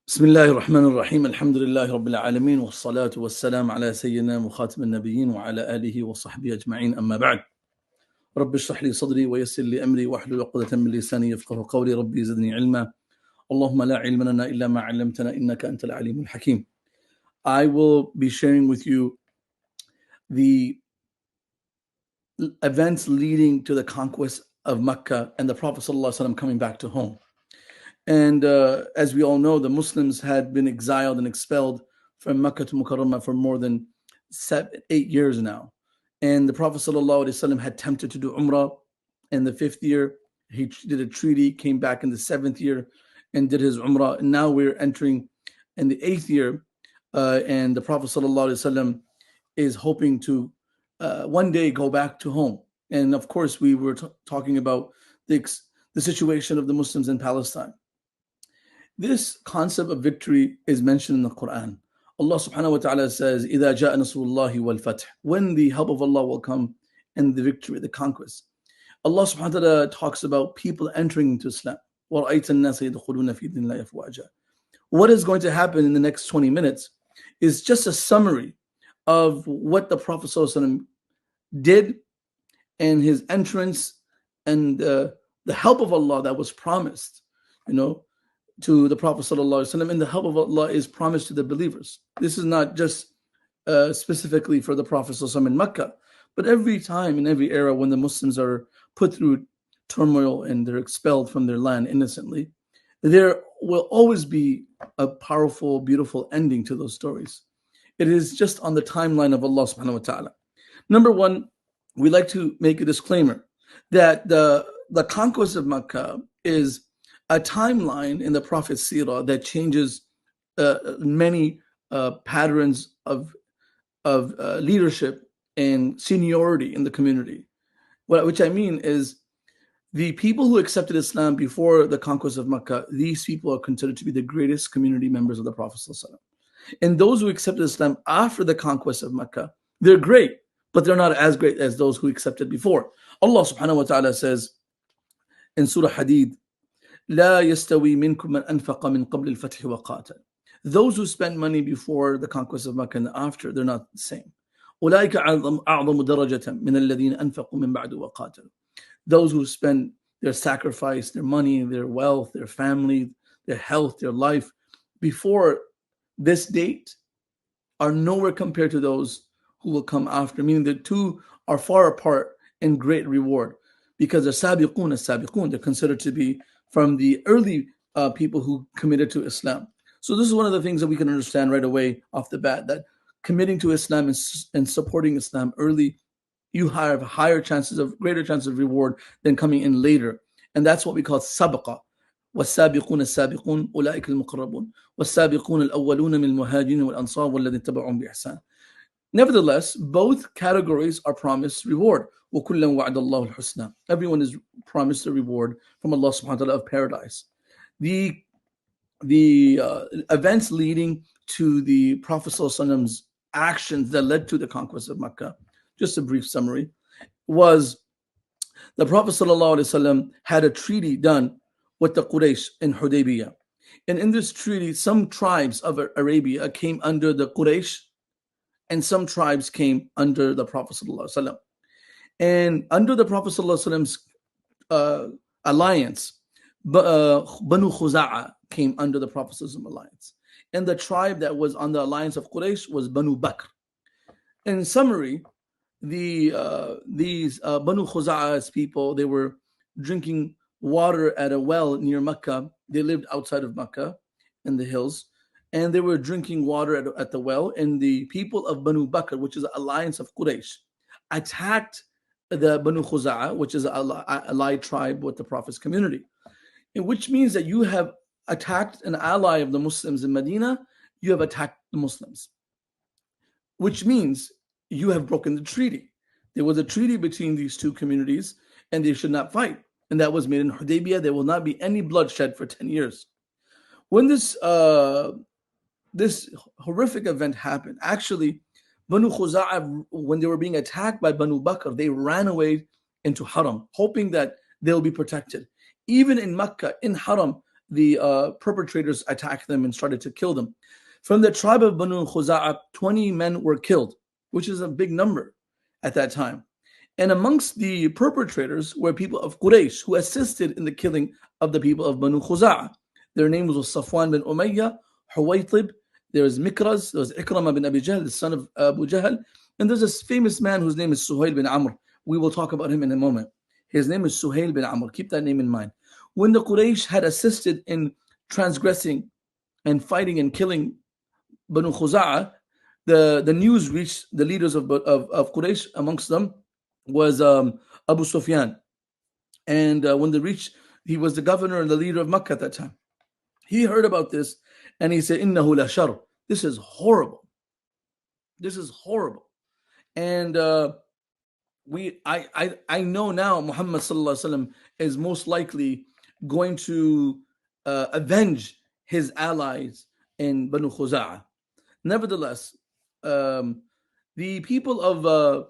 بسم الله الرحمن الرحيم الحمد لله رب العالمين والصلاة والسلام على سيدنا وخاتم النبيين وعلى آله وصحبه أجمعين أما بعد رب اشرح لي صدري ويسر لي أمري واحلل عقدة من لساني يفقه قولي ربي زدني علما اللهم لا علم لنا إلا ما علمتنا إنك أنت العليم الحكيم. I will be sharing with you the events leading to the conquest of Mecca and the Prophet ﷺ coming back to home. And as we all know, the Muslims had been exiled and expelled from Makkah to Mukarramah for more than 8 years now. And the Prophet ﷺ had attempted to do Umrah in the 5th year. He did a treaty, came back in the 7th year and did his Umrah. And now we're entering in the 8th year. And the Prophet ﷺ is hoping to one day go back to home. And of course, we were talking about the situation of the Muslims in Palestine. This concept of victory is mentioned in the Quran. Allah subhanahu wa ta'ala says, إِذَا جَاءَ نَصْرُ اللَّهِ وَالْفَتْحِ, when the help of Allah will come and the victory, the conquest. Allah subhanahu wa ta'ala talks about people entering into Islam. وَرَأَيْتَ النَّاسَ يَدْخُلُونَ فِي دِينِ اللَّهِ أَفْوَاجًا. What is going to happen in the next 20 minutes is just a summary of what the Prophet ﷺ did and his entrance and the help of Allah that was promised, to the Prophet ﷺ, and the help of Allah is promised to the believers. This is not just specifically for the Prophet ﷺ in Mecca, but every time in every era when the Muslims are put through turmoil and they're expelled from their land innocently, there will always be a powerful, beautiful ending to those stories. It is just on the timeline of Allah subhanahu wa ta'ala. Number one, we like to make a disclaimer that the conquest of Makkah is a timeline in the Prophet's seerah that changes many patterns of leadership and seniority in the community. Which I mean is the people who accepted Islam before the conquest of Makkah, these people are considered to be the greatest community members of the Prophet ﷺ. And those who accepted Islam after the conquest of Makkah, they're great, but they're not as great as those who accepted before. Allah subhanahu wa ta'ala says in Surah Hadid, لا يستوي منكم من أنفق من قبل الفتح وقاتل. Those who spent money before the conquest of Makkah and after, they're not the same. أولئك أعظم درجة من الذين أنفقوا من بعد وقاتلوا. Those who spend their sacrifice, their money, their wealth, their family, their health, their life before this date are nowhere compared to those who will come after, meaning the two are far apart in great reward because they're sabiqun, they're considered to be from the early people who committed to Islam. So this is one of the things that we can understand right away off the bat, that committing to Islam and supporting Islam early, you have greater chances of reward than coming in later. And that's what we call sabaqa. والسابقون السابقون أولئك المقربون والسابقون الأولون من المهاجرين والأنصار والذين تبعهم بإحسان. Nevertheless, both categories are promised reward. وَكُلًّا وَعْدَ اللَّهُ الْحُسْنَى. Everyone is promised a reward from Allah subhanahu wa ta'ala of paradise. The events leading to the Prophet ﷺ's actions that led to the conquest of Makkah, just a brief summary, was the Prophet ﷺ had a treaty done with the Quraysh in Hudaybiyah. And in this treaty, some tribes of Arabia came under the Quraysh and some tribes came under the Prophet ﷺ. And under the Prophet ﷺ's alliance, Banu Khuza'a came under the Prophet ﷺ's alliance. And the tribe that was on the alliance of Quraysh was Banu Bakr. In summary, these Banu Khuza'a's people, they were drinking water at a well near Mecca. They lived outside of Mecca in the hills. And they were drinking water at the well. And the people of Banu Bakr, which is an alliance of Quraysh, attacked the Banu Khuza'a, which is an allied tribe with the Prophet's community. And which means that you have attacked an ally of the Muslims in Medina, you have attacked the Muslims. Which means you have broken the treaty. There was a treaty between these two communities and they should not fight. And that was made in Hudaybiyah. There will not be any bloodshed for 10 years. When this horrific event happened, actually, Banu Khuza'a, when they were being attacked by Banu Bakr, they ran away into Haram, hoping that they'll be protected. Even in Makkah, in Haram, the perpetrators attacked them and started to kill them. From the tribe of Banu Khuza'a, 20 men were killed, which is a big number at that time. And amongst the perpetrators were people of Quraysh who assisted in the killing of the people of Banu Khuza'a. Their names was Safwan bin Umayyah, Huwaytib, there was Mikraz, there was Ikramah bin Abi Jahl, the son of Abu Jahl, and there's this famous man whose name is Suhail bin Amr. We will talk about him in a moment. His name is Suhail bin Amr. Keep that name in mind. When the Quraysh had assisted in transgressing and fighting and killing Banu Khuza'a, the news reached the leaders of Quraysh. Amongst them was Abu Sufyan. And when they reached, he was the governor and the leader of Makkah at that time. He heard about this and he said, Innahu la shar. This is horrible. This is horrible. And I know now Muhammad sallallahu alaihi wasallam is most likely going to avenge his allies in Banu Khuza'a. Nevertheless, the people of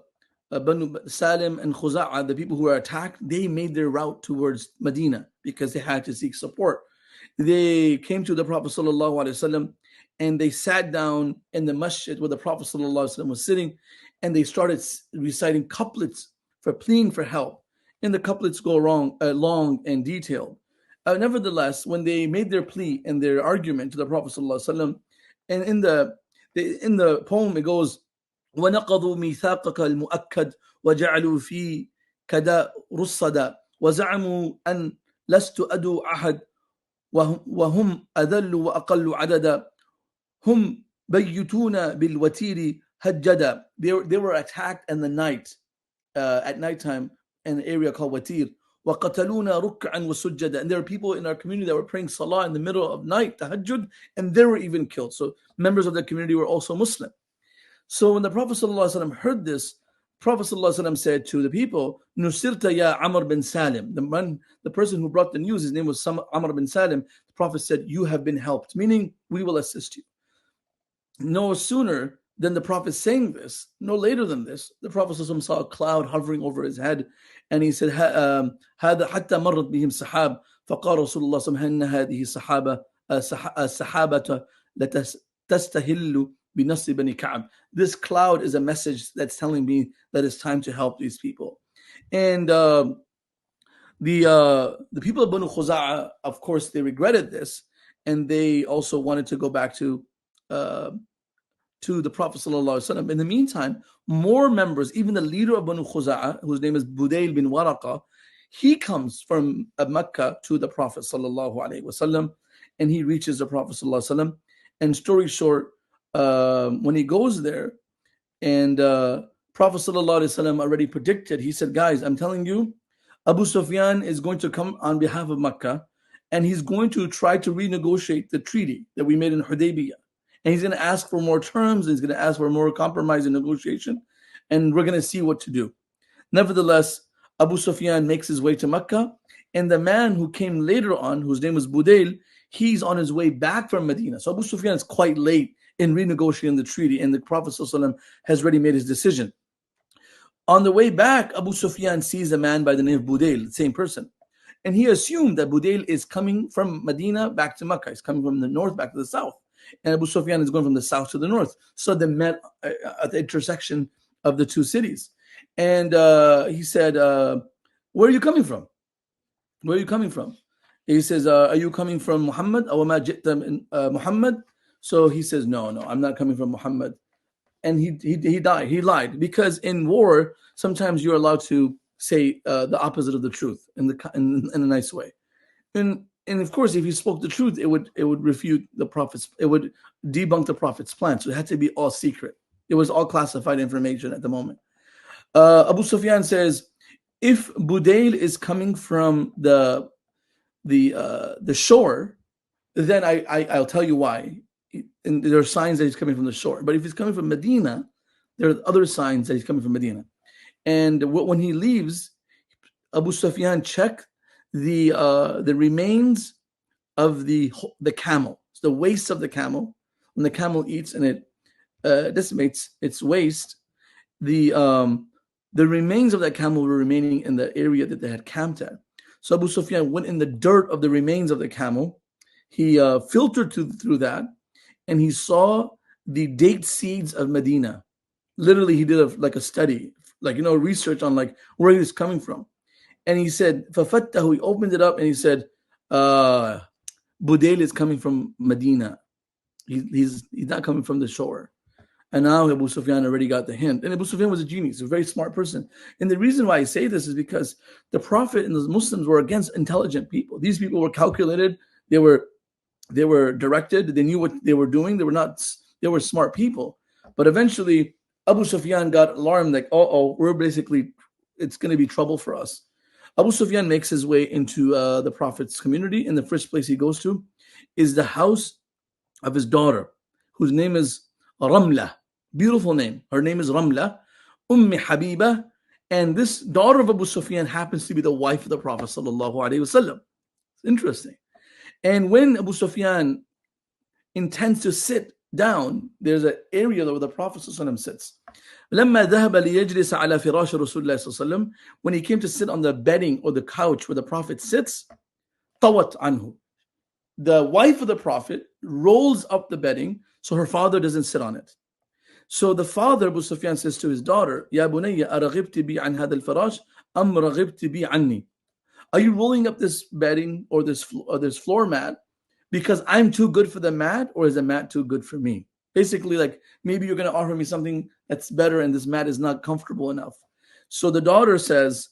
Banu Salim and Khuza'a, the people who were attacked, they made their route towards Medina because they had to seek support. They came to the Prophet sallallahu alaihi wasallam and they sat down in the masjid where the Prophet sallallahu alaihi wasallam was sitting, and they started reciting couplets for pleading for help. And the couplets go long and detailed. Nevertheless, when they made their plea and their argument to the Prophet sallallahu alaihi wasallam, and in the poem it goes, وَنَقَضُوا مِيثَاقَكَ الْمُؤَكَّدْ وَجَعَلُوا فِي كَدَا رُصَّدًا وَزَعَمُوا أَنْ لَسْتُ أَدُو أَحَدٍ وَهُمْ أَذَلُّ وَأَقَلُّ عَدَدًا هُمْ بَيُّتُونَ بِالْوَتِيرِ هَجَّدًا. They were attacked in the night, at nighttime, in an area called Watir. وَقَتَلُونَ رُكْعًا وَسُجَّدًا. And there are people in our community that were praying salah in the middle of night, tahajjud, and they were even killed. So members of the community were also Muslim. So when the Prophet ﷺ heard this, Prophet ﷺ said to the people, Nusirta ya Amr bin Salim. The person who brought the news, his name was Amr bin Salim. The Prophet said, you have been helped, meaning we will assist you. No sooner than the Prophet saying this, no later than this, the Prophet ﷺ saw a cloud hovering over his head, and he said, هذا حتى مرت بهم سحاب فقال رسول الله صلى الله عليه وسلم إن هذه السحابة لتستهل بنصر بني كعب. This cloud is a message that's telling me that it's time to help these people. And the people of Banu Khuza'a, of course, they regretted this, and they also wanted to go back to the Prophet ﷺ. In the meantime, more members, even the leader of Banu Khuza'a, whose name is Budayl bin Waraqa, he comes from Mecca to the Prophet ﷺ, and he reaches the Prophet ﷺ. And story short, when he goes there, and Prophet ﷺ already predicted, he said, guys, I'm telling you, Abu Sufyan is going to come on behalf of Mecca, and he's going to try to renegotiate the treaty that we made in Hudaybiyah. And he's going to ask for more terms, and he's going to ask for more compromise and negotiation, and we're going to see what to do. Nevertheless, Abu Sufyan makes his way to Mecca, and the man who came later on, whose name was Budayl, he's on his way back from Medina. So Abu Sufyan is quite late in renegotiating the treaty, and the Prophet ﷺ has already made his decision. On the way back, Abu Sufyan sees a man by the name of Budayl, the same person. And he assumed that Budayl is coming from Medina back to Makkah. He's coming from the north back to the south. And Abu Sufyan is going from the south to the north. So they met at the intersection of the two cities. And he said, where are you coming from? Where are you coming from? He says, are you coming from Muhammad? Muhammad? So he says, no, I'm not coming from Muhammad. And he died. He lied, because in war, sometimes you're allowed to say the opposite of the truth in a nice way. And of course, if you spoke the truth, it would refute the Prophet's, it would debunk the Prophet's plan. So it had to be all secret. It was all classified information at the moment. Abu Sufyan says, if Budayl is coming from the shore, then I'll tell you why. And there are signs that he's coming from the shore. But if he's coming from Medina, there are other signs that he's coming from Medina. And when he leaves, Abu Sufyan checked the remains of the camel, the waist of the camel. When the camel eats and it decimates its waist, the remains of that camel were remaining in the area that they had camped at. So Abu Sufyan went in the dirt of the remains of the camel, he filtered through that, and he saw the date seeds of Medina. Literally, he did like a study, like research on like where he was coming from. And he said, فَفَتَّهُ, he opened it up and he said, Budayl is coming from Medina. He's not coming from the shore. And now Abu Sufyan already got the hint. And Abu Sufyan was a genius, a very smart person. And the reason why I say this is because the Prophet and the Muslims were against intelligent people. These people were calculated. They were directed. They knew what they were doing. They were smart people. But eventually, Abu Sufyan got alarmed, like, it's going to be trouble for us. Abu Sufyan makes his way into the Prophet's community. And the first place he goes to is the house of his daughter, whose name is Ramla. Beautiful name. Her name is Ramla, Habiba. And this daughter of Abu Sufyan happens to be the wife of the Prophet sallallahu alaihi wasallam. Interesting. And when Abu Sufyan intends to sit down, there's an area where the Prophet sallallahu alaihi wasallam sits. لما ذهب ليجلس على فراش رسول الله صلى الله عليه وسلم, when he came to sit on the bedding or the couch where the Prophet sits, طوت عنه, the wife of the Prophet rolls up the bedding so her father doesn't sit on it. So the father, Abu Sufyan, says to his daughter, يا بني أرغبت بي عن هذا الفراش أم رغبت بي عني? Are you rolling up this bedding or this floor mat because I'm too good for the mat, or is the mat too good for me? Basically, like, maybe you're going to offer me something that's better and this mat is not comfortable enough. So the daughter says,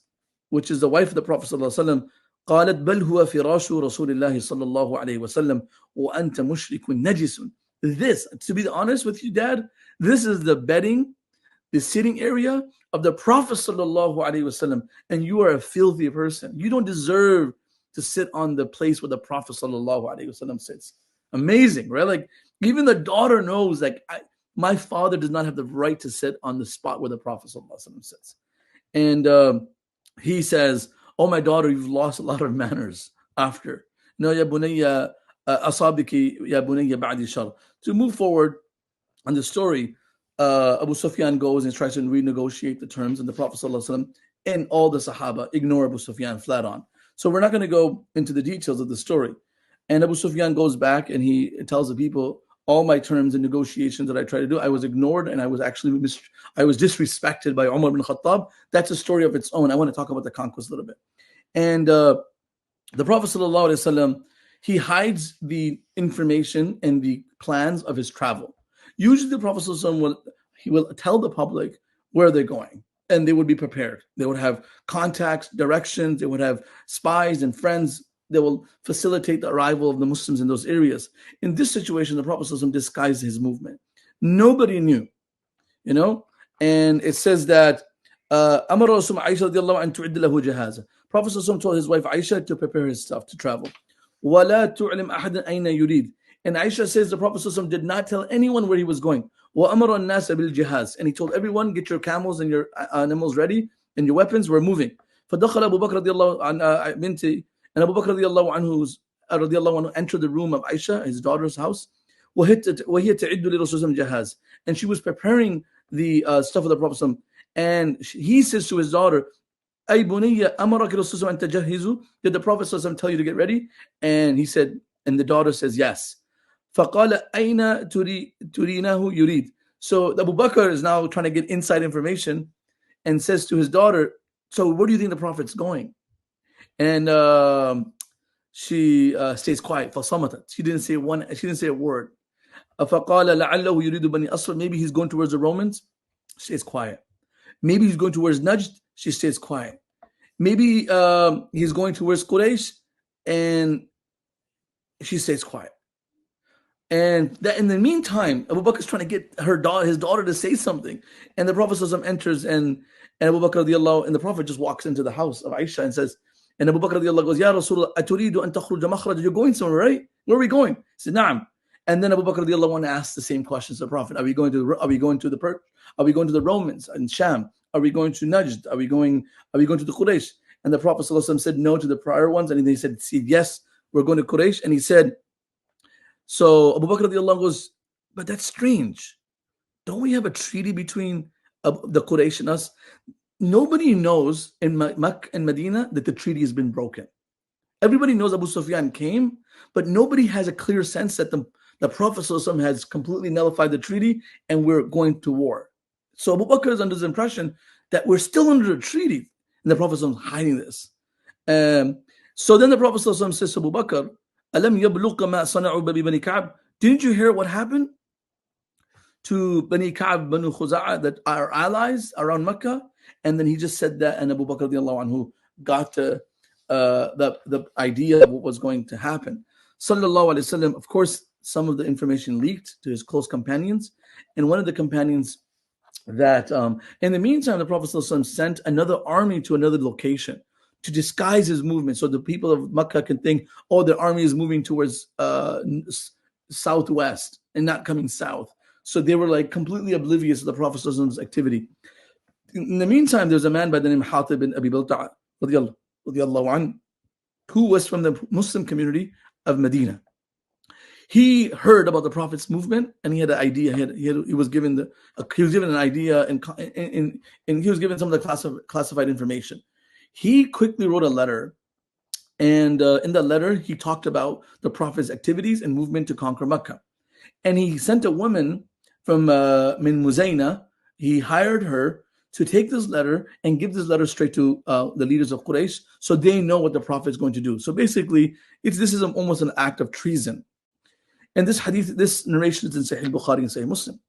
which is the wife of the Prophet ﷺ, قالت بل هو فراش رسول الله صلى الله عليه وسلم وأنت مشرك نجس. This, to be honest with you, Dad, this is the bedding, the sitting area of the Prophet sallallahu alaihi wasallam, and you are a filthy person. You don't deserve to sit on the place where the Prophet sallallahu alaihi wasallam sits. Amazing, right? Like, even the daughter knows, like, my father does not have the right to sit on the spot where the Prophet sallallahu alaihi wasallam sits. And he says, "Oh, my daughter, you've lost a lot of manners after. No, ya bunayya asabiki ya bunayya ba'di shar." To move forward on the story, Abu Sufyan goes and tries to renegotiate the terms, and the Prophet ﷺ and all the Sahaba ignore Abu Sufyan flat on. So we're not going to go into the details of the story. And Abu Sufyan goes back and he tells the people, all my terms and negotiations that I tried to do, I was ignored, and I was disrespected by Umar bin Khattab. That's a story of its own. I want to talk about the conquest a little bit. And the Prophet ﷺ, he hides the information and the plans of his travel. Usually the Prophet ﷺ will tell the public where they're going, and they would be prepared. They would have contacts, directions, they would have spies and friends. They will facilitate the arrival of the Muslims in those areas. In this situation, the Prophet ﷺ disguised his movement. Nobody knew, and it says that Amar Rasul Aisha radiallahu anha tu'id lahu jahaza. Prophet ﷺ told his wife Aisha to prepare his stuff to travel. وَلَا تُعْلِمْ أَحَدًا أَيْنَ يُرِيد. And Aisha says the Prophet ﷺ did not tell anyone where he was going. وَأَمَرَ النَّاسَ بِالْجِهَازِ. And he told everyone, get your camels and your animals ready and your weapons, we're moving. فَدَخَلَ أبو بكر رضي الله عن بنتي. And Abu Bakr رضي الله عنه entered the room of Aisha, his daughter's house. وَهِيَ تَعِدُّ لِرَسُولِ جَهَازِ. And she was preparing the stuff of the Prophet ﷺ. And he says to his daughter, أي بنية أمرك الرسول أن تجهزوا. Did the Prophet ﷺ tell you to get ready? And he said, and the daughter says yes. فقال أين ترينه يريد. So Abu Bakr is now trying to get inside information and says to his daughter, so where do you think the Prophet's going? And she stays quiet. فصمتت. She didn't say a word. فقال لعله يريد بني أسفر. Maybe he's going towards the Romans. She stays quiet. Maybe he's going towards Najd. She stays quiet. Maybe he's going towards Quraysh, and she stays quiet. And that in the meantime, Abu Bakr is trying to get his daughter to say something. And the Prophet enters, and Abu Bakr radiallahu, and the Prophet just walks into the house of Aisha and says, and Abu Bakr radiallahu goes, Ya Rasulullah, aturidu an takhruja makhraj. You're going somewhere, right? Where are we going? He said, Na'am. And then Abu Bakr radiallahu asks the same questions to the Prophet. Are we going to the Romans in Sham? Are we going to Najd? Are we going to the Quraysh? And the Prophet ﷺ said no to the prior ones, and then he said, yes, we're going to Quraysh. And he said, so Abu Bakr radiallahu goes, but that's strange. Don't we have a treaty between the Quraysh and us? Nobody knows in Makkah and Medina that the treaty has been broken. Everybody knows Abu Sufyan came, but nobody has a clear sense that the Prophet ﷺ has completely nullified the treaty and we're going to war. So Abu Bakr is under the impression that we're still under a treaty, and the Prophet ﷺ is hiding this. So then the Prophet ﷺ says to Abu Bakr, Alam yabluqa ma sana'u bi Bani Ka'b? Didn't you hear what happened to Bani Ka'b, Banu Khuza'a, that are allies around Mecca? And then he just said that, and Abu Bakr radiallahu anhu got the idea of what was going to happen. Sallallahu alaihi wasallam, of course, some of the information leaked to his close companions, and one of the companions that in the meantime, the Prophet ﷺ sent another army to another location to disguise his movement, so the people of Makkah can think, oh, the army is moving towards southwest and not coming south. So they were like completely oblivious of the Prophet ﷺ's activity. In the meantime, there's a man by the name Hatib bin Abi Balta'a, who was from the Muslim community of Medina. He heard about the Prophet's movement, and he had an idea. He was given an idea, and he was given some of the classified information. He quickly wrote a letter, and in that letter, he talked about the Prophet's activities and movement to conquer Mecca. And he sent a woman from Min Muzayna. He hired her to take this letter and give this letter straight to the leaders of Quraysh, so they know what the Prophet is going to do. So basically, this is almost an act of treason. And this hadith, this narration is in Sahih Bukhari and Sahih Muslim.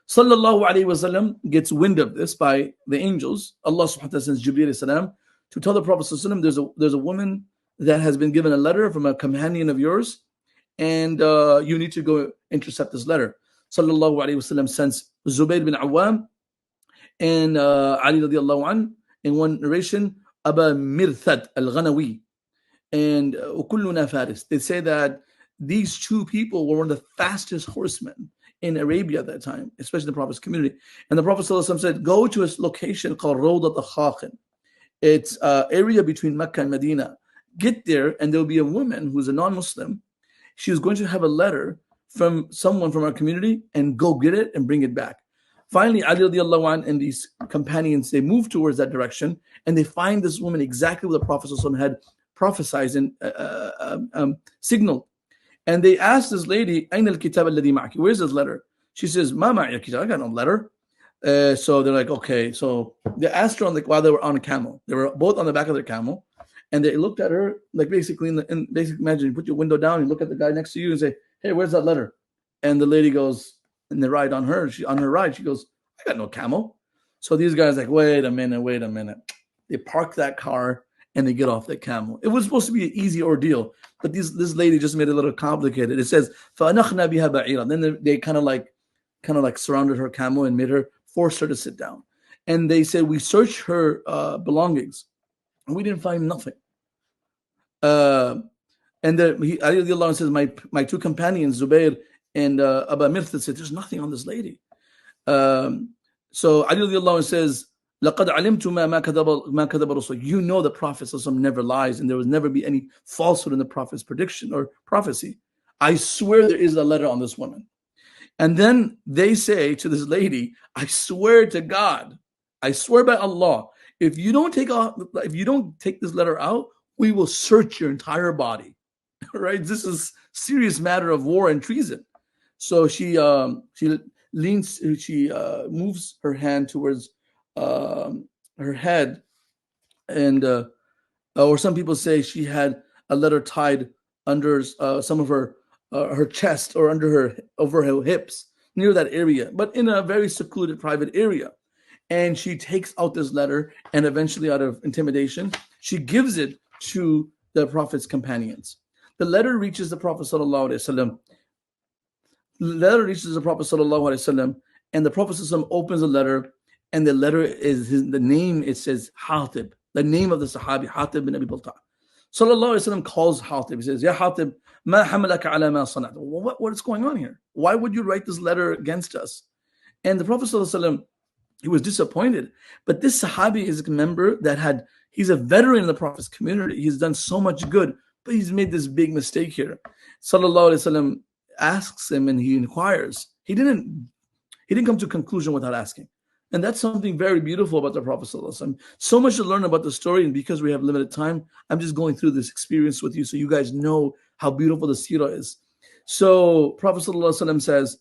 Sallallahu Alaihi Wasallam gets wind of this by the angels. Allah subhanahu wa ta'ala sends Jibreel salam to tell the Prophet sallallahu, there's a woman that has been given a letter from a companion of yours, and you need to go intercept this letter. Sallallahu Alaihi Wasallam sends Zubayr bin Awam and Ali radiallahu an, in one narration, Aba Mirthad al-Ghanawi and Ukulluna Faris. They say that these two people were one of the fastest horsemen in Arabia at that time, especially the Prophet's community. And the Prophet ﷺ said, go to a location called Rawdat al-Khakhin. It's an area between Mecca and Medina. Get there, and there will be a woman who's a non-Muslim. She's going to have a letter from someone from our community, and go get it and bring it back. Finally, Ali radiallahu anh and these companions, they move towards that direction, and they find this woman exactly what the Prophet ﷺ had prophesied and signaled. And they asked this lady, Ayn al-kitab alladhi ma'aki? Where's this letter? She says, Ma ma'i kitab? I got no letter. So they're like, okay. So they asked her while they were on a camel. They were both on the back of their camel, and they looked at her like basically imagine you put your window down, you look at the guy next to you and say, hey, where's that letter? And the lady goes, and they ride on her. On her ride, she goes, I got no camel. So these guys like, wait a minute. They park that car and they get off the camel. It was supposed to be an easy ordeal, but this lady just made it a little complicated. It says, فَأَنَخْنَا بِهَا بَعِيرًا. Then they kind of like surrounded her camel and forced her to sit down. And they said, we searched her belongings, and we didn't find nothing. And Ali says, my two companions, Zubair and Aba Mirthad, said, there's nothing on this lady. So Ali says, لَقَدْ عَلِمْتُ مَا كَذَبَ رَسُولُ. You know the Prophet never lies, and there will never be any falsehood in the Prophet's prediction or prophecy. I swear there is a letter on this woman. And then they say to this lady, I swear to God, I swear by Allah, if you don't take this letter out, we will search your entire body. Right? This is serious matter of war and treason. So she moves her hand towards her head, and or some people say she had a letter tied under some of her chest or over her hips, near that area, but in a very secluded private area. And she takes out this letter, and eventually, out of intimidation, she gives it to the Prophet's companions. The letter reaches the Prophet sallallahu alaihi wasallam. And the Prophet sallallahu opens the letter, and the letter is the name. It says Hatib, the name of the Sahabi, Hatib bin Abi Balta'a. Sallallahu alaihi wasallam calls Hatib. He says, Ya Hatib, ma hamalaka ala ma sanat. What is going on here? Why would you write this letter against us? And the Prophet sallallahu alaihi wasallam, he was disappointed. But this Sahabi is a member he's a veteran in the Prophet's community. He's done so much good, but he's made this big mistake here. Sallallahu alaihi wasallam asks him, and he inquires. He didn't come to a conclusion without asking. And that's something very beautiful about the Prophet ﷺ. So much to learn about the story, and because we have limited time, I'm just going through this experience with you so you guys know how beautiful the seerah is. So Prophet ﷺ says,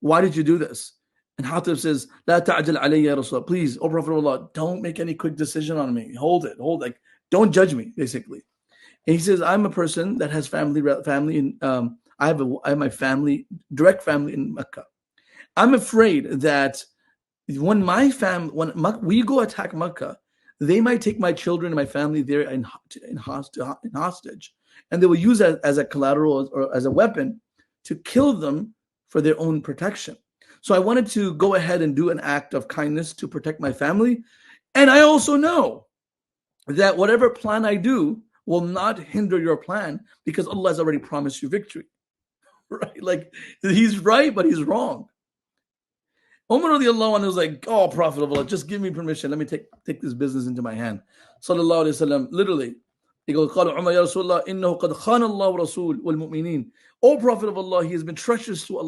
why did you do this? And Hatib says, La ta'jal alayya Rasul. Please, O Prophet of Allah, don't make any quick decision on me. Hold it, like, don't judge me, basically. And he says, I'm a person that has family in, I have my family, direct family in Mecca. I'm afraid that when we go attack Makkah, they might take my children and my family there in hostage, and they will use it as a collateral or as a weapon to kill them for their own protection. So I wanted to go ahead and do an act of kindness to protect my family. And I also know that whatever plan I do will not hinder your plan, because Allah has already promised you victory. Right? Like, he's right, but he's wrong. Umar radiallahu anhu was like, oh, Prophet of Allah, just give me permission. Let me take this business into my hand. Sallallahu alayhi wa sallam, literally, he goes, قال عمر يا رسول الله إنه قد خان الله ورسول والمؤمنين. O Prophet of Allah, he has been treacherous to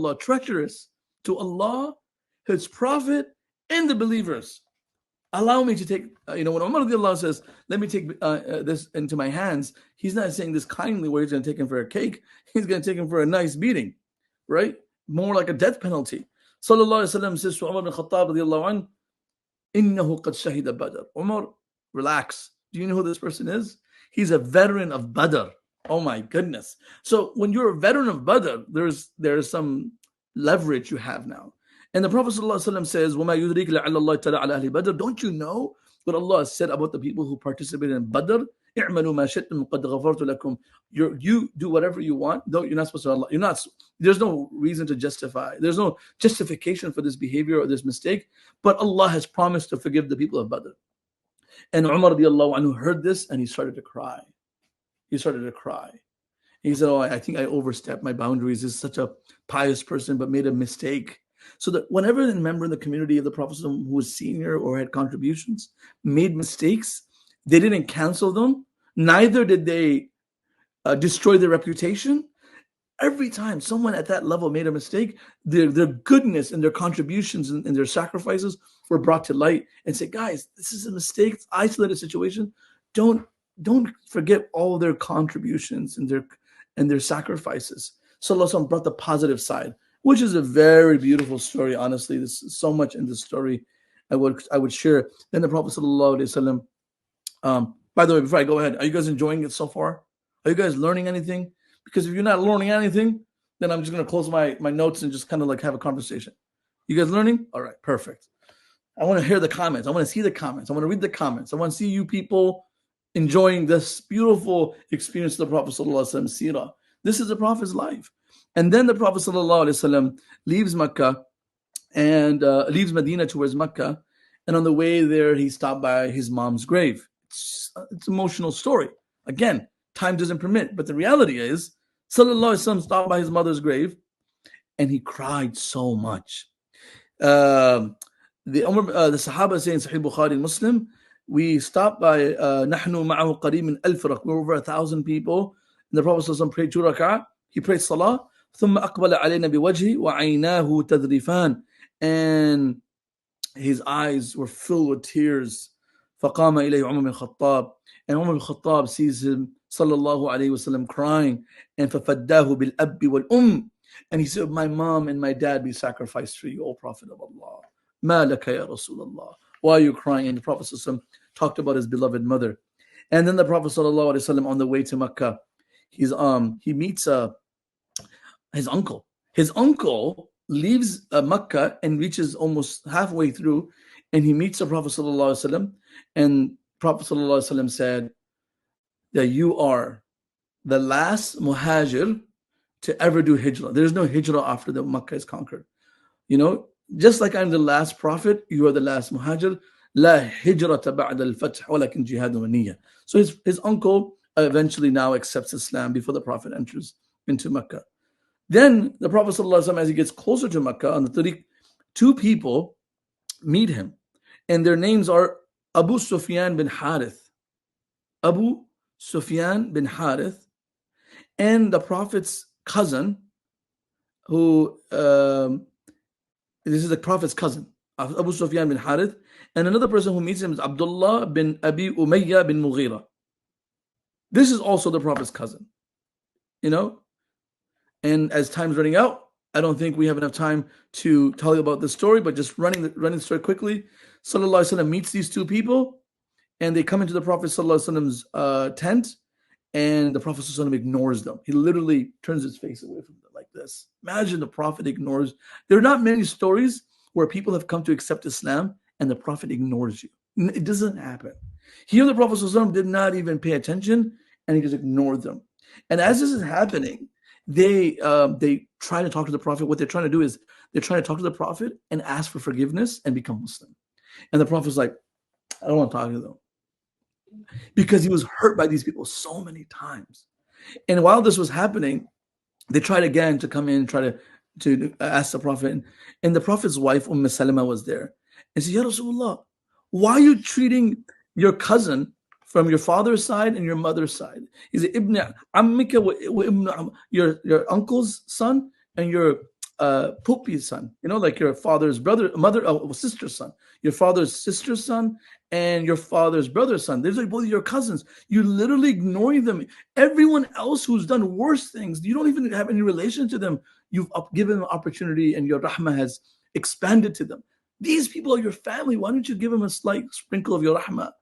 Allah, his Prophet, and the believers. Allow me to take, when Umar radiallahu says, let me take this into my hands, he's not saying this kindly where he's going to take him for a cake. He's going to take him for a nice beating, right? More like a death penalty. Sallallahu Alaihi Wasallam says to Umar bin Khattab radiallahu anhu, إِنَّهُ قَدْ شَهِدَ Badr. Umar, relax. Do you know who this person is? He's a veteran of Badr. Oh my goodness. So when you're a veteran of Badr, there's some leverage you have now. And the Prophet ﷺ says, وَمَا يُدْرِكَ لَعَلَّ اللَّهِ تَعَالَى عَلَى أَهْلِ بَدْرٍ. Don't you know what Allah has said about the people who participated in Badr? اعملوا ما شئتم قد غفرت لكم. You do whatever you want. Though you're not supposed to. There's no reason to justify. There's no justification for this behavior or this mistake. But Allah has promised to forgive the people of Badr. And Umar radiallahu anhu heard this and he started to cry. He said, oh, I think I overstepped my boundaries. This is such a pious person, but made a mistake. So that whenever a member in the community of the Prophet who was senior or had contributions made mistakes, they didn't cancel them. Neither did they destroy their reputation. Every time someone at that level made a mistake, their goodness and their contributions and their sacrifices were brought to light and said, guys, this is a mistake. It's an isolated situation. Don't forget all their contributions and their sacrifices. So Allah brought the positive side, which is a very beautiful story. Honestly, there's so much in this story I would share. Then the Prophet ﷺ, by the way, before I go ahead, are you guys enjoying it so far? Are you guys learning anything? Because if you're not learning anything, then I'm just going to close my notes and just kind of like have a conversation. You guys learning? All right, perfect. I want to hear the comments. I want to see the comments. I want to read the comments. I want to see you people enjoying this beautiful experience of the Prophet ﷺ seerah. This is the Prophet's life. And then the Prophet ﷺ leaves Makkah and leaves Medina towards Makkah. And on the way there, he stopped by his mom's grave. It's an emotional story. Again, time doesn't permit. But the reality is, Sallallahu Alaihi Wasallam stopped by his mother's grave and he cried so much. The Sahaba say in Sahih Bukhari and Muslim, we stopped by نحن معه قريب من ألف ركعة. We're over 1,000 people. And the Prophet ﷺ prayed 2 rak'ah. He prayed salah. ثم أقبل علينا بوجهه وعيناه تذرفان. And his eyes were filled with tears. فقام إليه عمر بن الخطاب. And Umar bin Khattab sees him, sallallahu alayhi wasallam, crying. And ففداه بالأب والأم. And he said, my mom and my dad be sacrificed for you, O Prophet of Allah. ما لك يا رسول الله. Why are you crying? And the Prophet ﷺ talked about his beloved mother. And then the Prophet ﷺ on the way to Makkah, he meets his uncle. His uncle leaves Makkah and reaches almost halfway through, and he meets the Prophet ﷺ, and Prophet ﷺ said that you are the last muhajir to ever do hijrah. There's no hijrah after the Makkah is conquered. Just like I'm the last prophet, you are the last muhajir. لا هجرة بعد الفتح ولكن جهاد ونية. So his uncle eventually now accepts Islam before the Prophet enters into Makkah. Then the Prophet ﷺ, as he gets closer to Makkah on the tariq, 2 people meet him. And their names are Abu Sufyan bin Harith. Abu Sufyan bin Harith. And the Prophet's cousin, who... this is the Prophet's cousin, Abu Sufyan bin Harith, and another person who meets him is Abdullah bin Abi Umayyah bin Mughira. This is also the Prophet's cousin, you know. And as time's running out, I don't think we have enough time to tell you about the story, but just running the story quickly. Sallallahu Alaihi Wasallam meets these two people, and they come into the Prophet Sallallahu Alaihi Wasallam's tent, and the Prophet Sallallahu Alaihi Wasallam ignores them. He literally turns his face away from them like this. Imagine the Prophet ignores. There are not many stories where people have come to accept Islam and the Prophet ignores you. It doesn't happen. Here, the Prophet Sallallahu Alaihi Wasallam did not even pay attention, and he just ignored them. And as this is happening, they try to talk to the Prophet. What they're trying to do is they're trying to talk to the Prophet and ask for forgiveness and become Muslim. And the Prophet's like, I don't want to talk to them, because he was hurt by these people so many times. And while this was happening, they tried again to come in, try to ask the Prophet. And the Prophet's wife, Salama, was there. And said, Ya Rasulullah, why are you treating your cousin from your father's side and your mother's side? He said, Ibn Ammika wa Ibn your uncle's son and your Pupi's son, like your father's sister's son, your father's sister's son, and your father's brother's son. They're like both your cousins. You literally ignoring them. Everyone else who's done worse things, you don't even have any relation to them. You've given them opportunity, and your rahmah has expanded to them. These people are your family. Why don't you give them a slight sprinkle of your rahmah?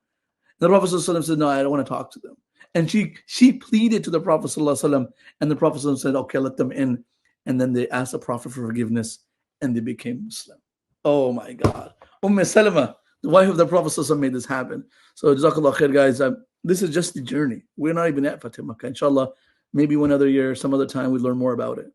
The Prophet ﷺ said, no, I don't want to talk to them. And she pleaded to the Prophet ﷺ, and the Prophet ﷺ said, okay, let them in. And then they asked the Prophet for forgiveness, and they became Muslim. Oh my God. Salama, the wife of the Prophet ﷺ, made this happen. So Jazakallah khair, guys. This is just the journey. We're not even at Fatih Makkah. Inshallah, maybe one other year, some other time, we learn more about it.